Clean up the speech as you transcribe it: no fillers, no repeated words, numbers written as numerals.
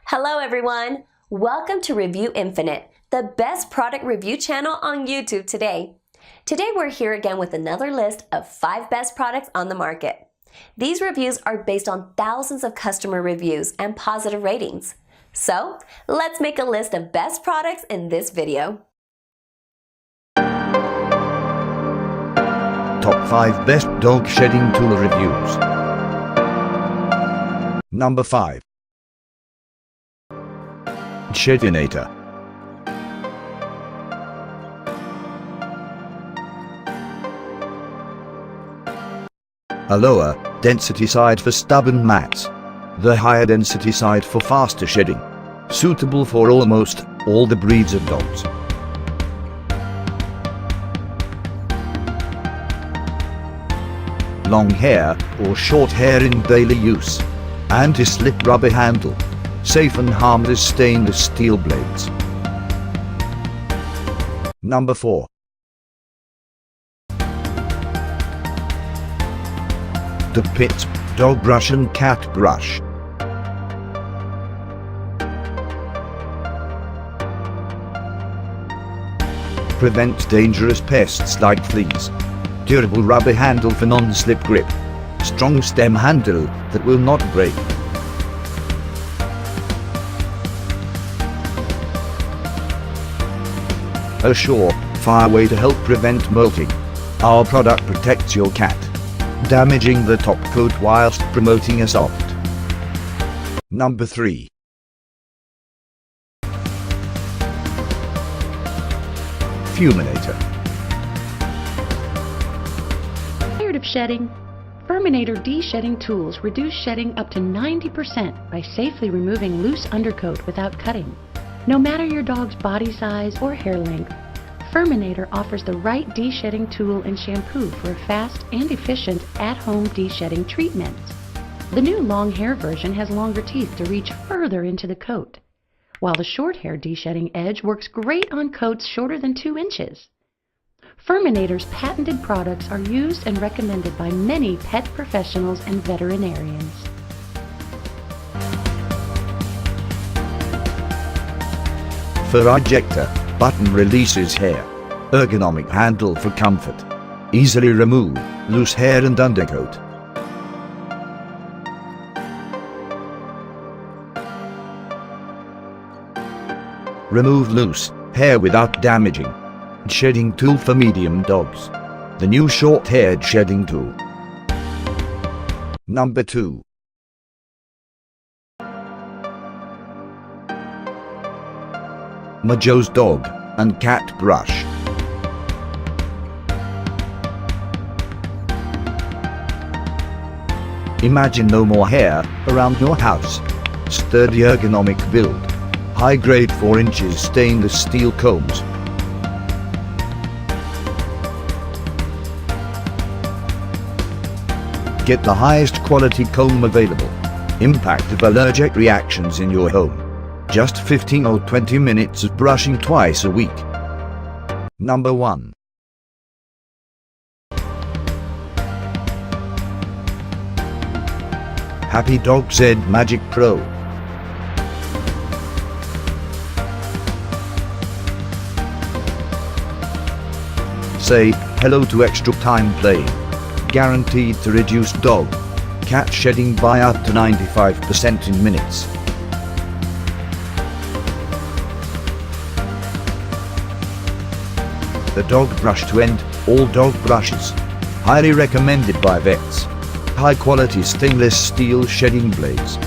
Hello everyone! Welcome to Review Infinite, the best product review channel on YouTube today. Today we're here again with another list of 5 best products on the market. These reviews are based on thousands of customer reviews and positive ratings. So, let's make a list of best products in this video. Top 5 Best Dog Shedding Tool Reviews. Number 5. Sheddinator. A lower density side for stubborn mats. The higher density side for faster shedding. Suitable for almost all the breeds of dogs. Long hair or short hair in daily use. Anti-slip rubber handle. Safe and harmless stainless steel blades. Number 4. The Pit Dog Brush and Cat Brush. Prevents dangerous pests like fleas. Durable rubber handle for non-slip grip. Strong stem handle that will not break. A sure-fire way to help prevent molting. Our product protects your cat, damaging the top coat whilst promoting a soft. Number 3. Fuminator. Tired of shedding? Furminator de-shedding tools reduce shedding up to 90% by safely removing loose undercoat without cutting. No matter your dog's body size or hair length, Furminator offers the right de-shedding tool and shampoo for a fast and efficient at-home de-shedding treatment. The new long hair version has longer teeth to reach further into the coat, while the short hair de-shedding edge works great on coats shorter than 2 inches. Furminator's patented products are used and recommended by many pet professionals and veterinarians. Fur ejector, button releases hair. Ergonomic handle for comfort. Easily remove loose hair and undercoat. Remove loose hair without damaging. Shedding tool for medium dogs. The new short-haired shedding tool. Number 2. Majo's Dog and Cat Brush. Imagine no more hair around your house. Sturdy ergonomic build. High-grade 4 inches stainless steel combs. Get the highest quality comb available. Impact of allergic reactions in your home. Just 15 or 20 minutes of brushing twice a week. Number 1. Happy Dog Z Magic Pro. Say hello to extra time playing. Guaranteed to reduce dog, cat shedding by up to 95% in minutes. The dog brush to end all dog brushes. Highly recommended by vets. High quality stainless steel shedding blades.